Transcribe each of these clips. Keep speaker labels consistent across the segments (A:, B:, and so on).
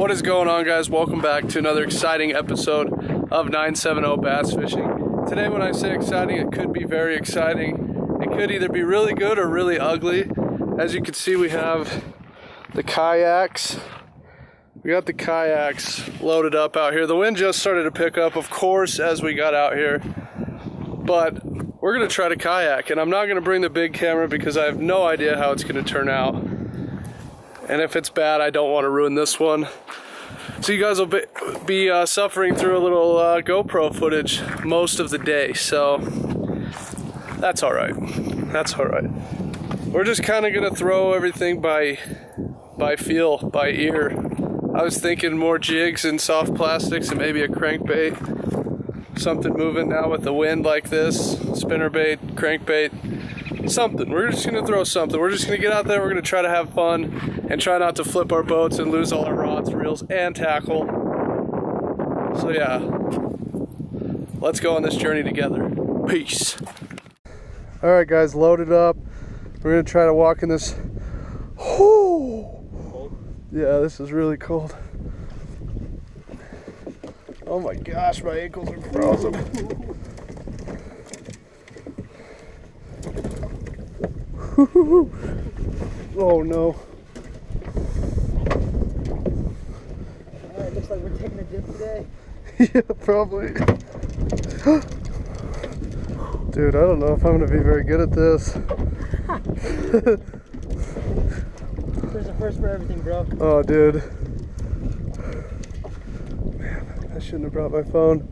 A: What is going on, guys? Welcome back to another exciting episode of 970 Bass Fishing. Today when I say exciting, it could be very exciting. It could either be really good or really ugly. As you can see, we have the kayaks. We got the kayaks loaded up out here. The wind just started to pick up, of course, as we got out here. But we're gonna try to kayak, and I'm not gonna bring the big camera because I have no idea how it's gonna turn out. And if it's bad, I don't want to ruin this one. So you guys will be suffering through a little GoPro footage most of the day. So that's all right. That's all right. We're just kind of gonna throw everything by feel, by ear. I was thinking more jigs and soft plastics and maybe a crankbait. Something moving now with the wind like this. Spinnerbait, crankbait, something. We're just gonna throw something. We're just gonna get out there, we're gonna try to have fun and try not to flip our boats and lose all our rods, reels, and tackle. So yeah, let's go on this journey together. Peace. All right, guys, loaded up. We're gonna try to walk in this. Yeah, this is really cold. Oh my gosh, my ankles are frozen. Oh no.
B: Alright, looks like we're taking a dip today.
A: Yeah, probably. Dude, I don't know if I'm gonna be very good at this.
B: There's a first for everything, bro.
A: Oh, dude. Man, I shouldn't have brought my phone.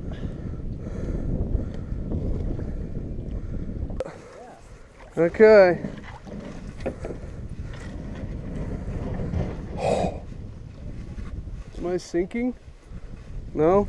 A: Okay. Am I sinking? No?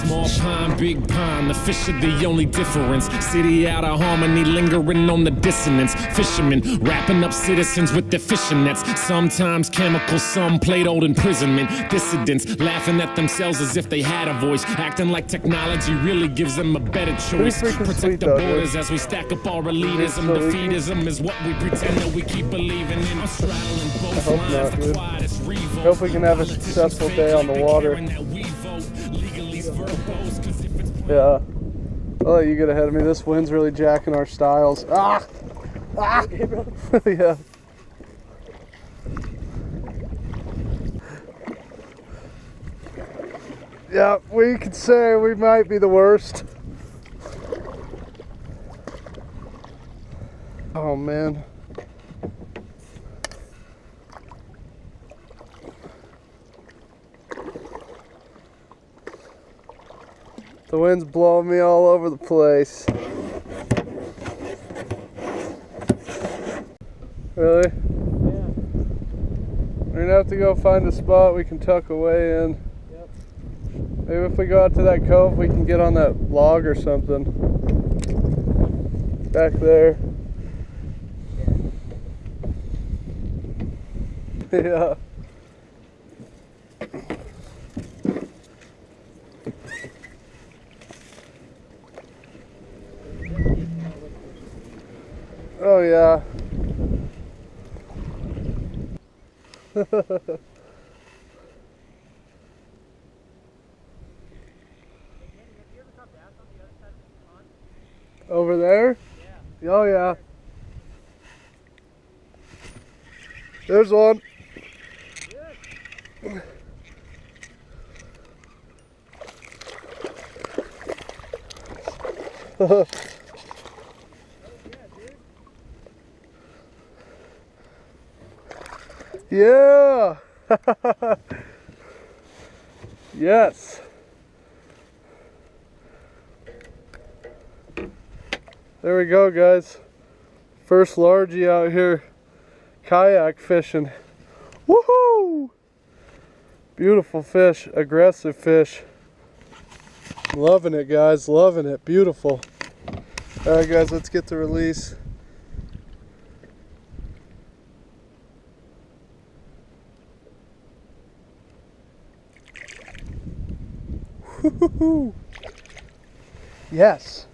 C: Small pond, big pond, the fish are the only difference. City out of harmony, lingering on the dissonance. Fishermen wrapping up citizens with their fishing nets. Sometimes chemical, some played old imprisonment. Dissidents laughing at themselves as if they had a voice, acting like technology really gives them a better choice. Protect the borders as we stack up our elitism. Defeatism is what we pretend that we keep believing in. I'm straddling both lines for quietest revolt.
A: Hope we can have a successful day on the water. Yeah. I'll let you get ahead of me. This wind's really jacking our styles. Ah! Ah!
B: Okay, bro.
A: Yeah. Yeah, we could say we might be the worst. Oh man. The wind's blowing me all over the place. Really?
B: Yeah.
A: We're gonna have to go find a spot we can tuck away in.
B: Yep.
A: Maybe if we go out to that cove, we can get on that log or something. Back there. Yeah. Oh yeah. Over there? Yeah. Oh yeah. There's one. Yeah. Yes. There we go, guys. First largie out here kayak fishing. Woohoo! Beautiful fish, aggressive fish. Loving it, guys, loving it. Beautiful. All right, guys, let's get the release. Yes.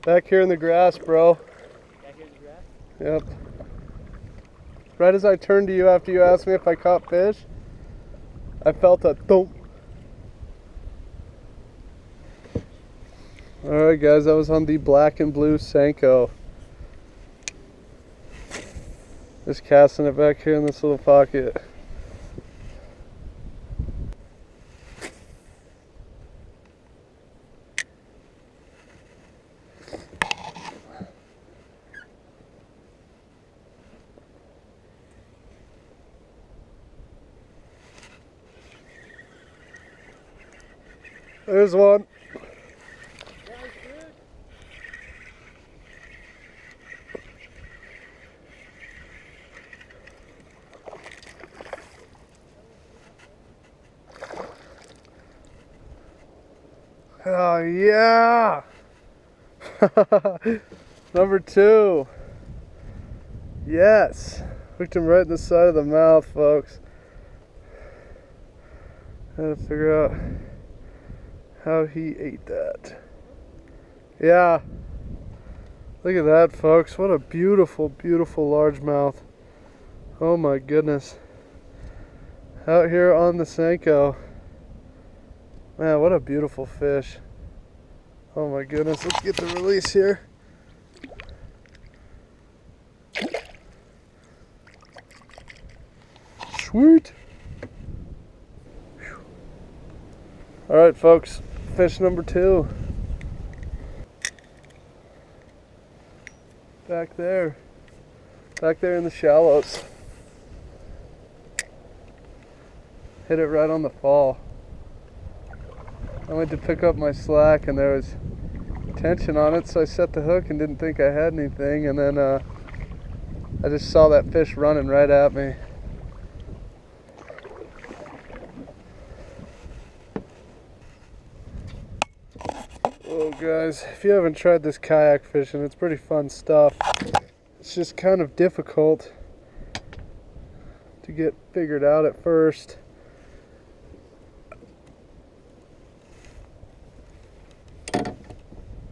A: Back here in the grass, bro.
B: Back here in the grass?
A: Yep. Right as I turned to you after you asked me if I caught fish, I felt a thump. Alright guys, that was on the black and blue Senko. Just casting it back here in this little pocket. There's one. Oh yeah! Number 2. Yes! Hooked him right in the side of the mouth, folks. Had to figure out how he ate that. Yeah. Look at that, folks. What a beautiful, beautiful largemouth. Oh my goodness. Out here on the Senko. Man, what a beautiful fish. Oh my goodness. Let's get the release here. Sweet. Alright, folks. Fish number 2. Back there. Back there in the shallows. Hit it right on the fall. I went to pick up my slack and there was tension on it, so I set the hook and didn't think I had anything, and then I just saw that fish running right at me. Oh guys, if you haven't tried this kayak fishing, it's pretty fun stuff. It's just kind of difficult to get figured out at first.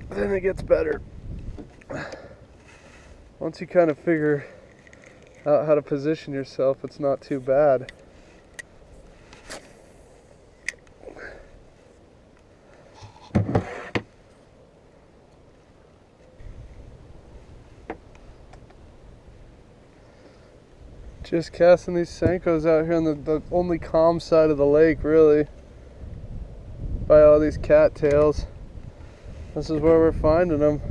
A: Then it gets better. Once you kind of figure out how to position yourself, it's not too bad. Just casting these Senkos out here on the only calm side of the lake, really, by all these cattails. This is where we're finding them.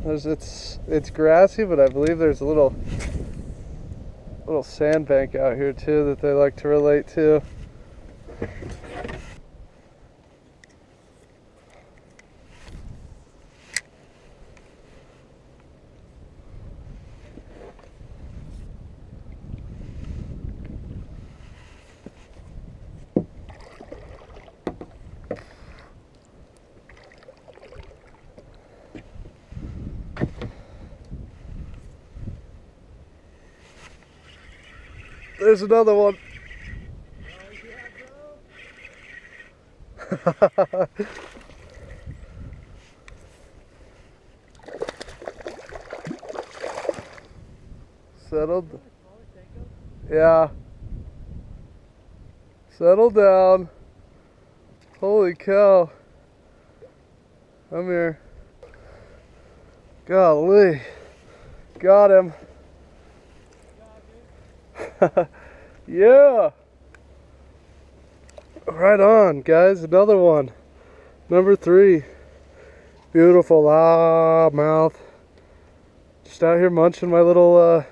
A: It's grassy, but I believe there's a little sandbank out here too that they like to relate to. There's another one. Settled. Yeah. Settle down. Holy cow. Come here. Golly. Got him. Yeah. Right on, guys. Another one. Number 3. Beautiful mouth. Just out here munching my little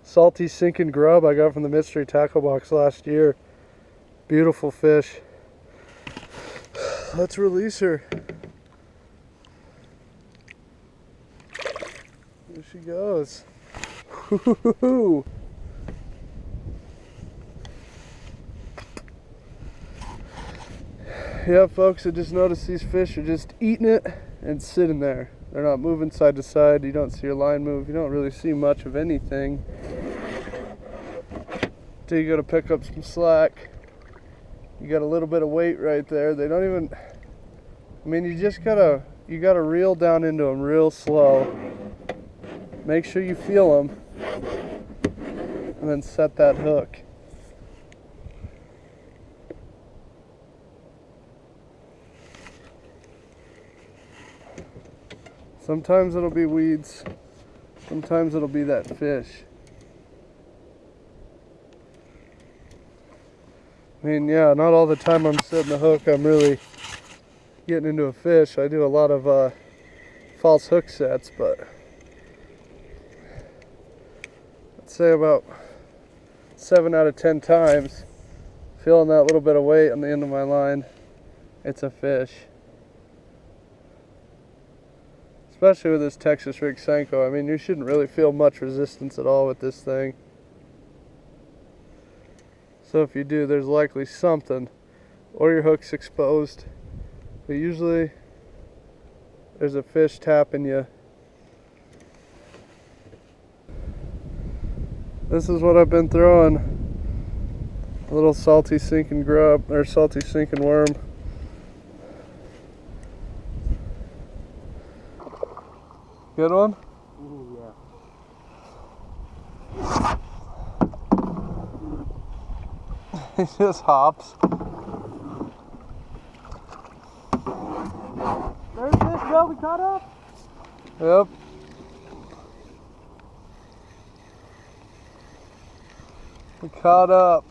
A: salty sinkin grub I got from the mystery tackle box last year. Beautiful fish. Let's release her. There she goes. Woo-hoo-hoo-hoo. Yeah, folks, I just noticed these fish are just eating it and sitting there. They're not moving side to side. You don't see your line move. You don't really see much of anything. till you go to pick up some slack. You got a little bit of weight right there. They don't even, I mean, you gotta reel down into them real slow. Make sure you feel them, and then set that hook. Sometimes it'll be weeds, sometimes it'll be that fish. I mean, yeah, not all the time I'm setting the hook, I'm really getting into a fish. I do a lot of false hook sets, but I'd say about 7 out of 10 times, feeling that little bit of weight on the end of my line, it's a fish. Especially with this Texas rig Senko. I mean, you shouldn't really feel much resistance at all with this thing. So if you do, there's likely something, or your hook's exposed. But usually, there's a fish tapping you. This is what I've been throwing. A little salty sinking grub, or salty sinking worm. Good one?
B: Ooh, yeah.
A: He just hops.
B: There's this, bro. We caught up.
A: Yep. We caught up.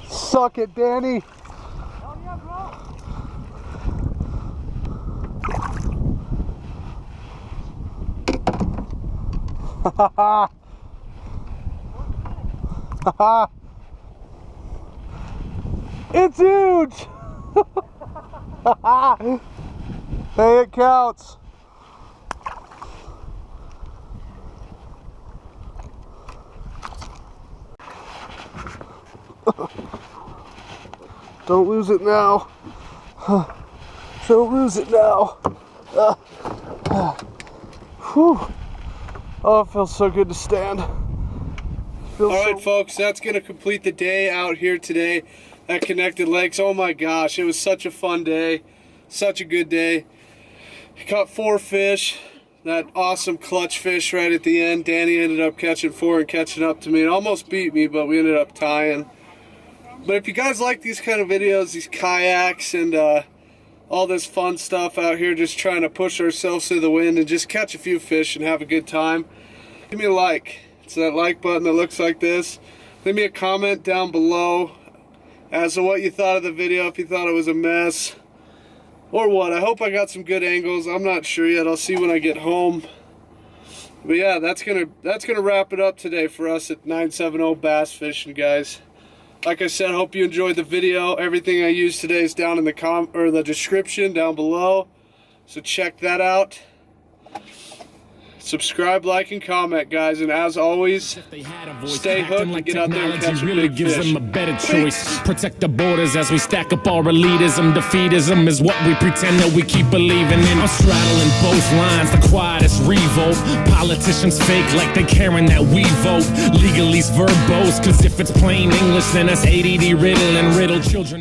A: Suck it, Danny.
B: Oh, yeah, bro.
A: Ha ha. It's huge. Hey, it counts. Don't lose it now. Don't lose it now. Whew. Oh, it feels so good to stand. All right, folks, that's going to complete the day out here today at Connected Lakes. Oh my gosh, it was such a fun day. Such a good day. Caught 4 fish. That awesome clutch fish right at the end. Danny ended up catching 4 and catching up to me. It almost beat me, but we ended up tying. But if you guys like these kind of videos, these kayaks and all this fun stuff out here, just trying to push ourselves through the wind and just catch a few fish and have a good time, give me a like. It's that like button that looks like this. Leave me a comment down below as to what you thought of the video, if you thought it was a mess or what. I hope I got some good angles. I'm not sure yet. I'll see when I get home. But yeah, that's gonna wrap it up today for us at 970 Bass Fishing, guys. Like I said, hope you enjoyed the video. Everything I used today is down in the description down below, so check that out. Subscribe, like, and comment, guys. And as always, stay hooked and get out there and catch a
C: really
A: big
C: gives
A: fish.
C: them a better choice. Protect the borders as we stack up our elitism. Defeatism is what we pretend that we keep believing in. I'm straddling both lines, the quietest revolt. Politicians fake like they caring that we vote. Legalese verbose, cause if it's plain English, then that's ADD riddle and riddle children.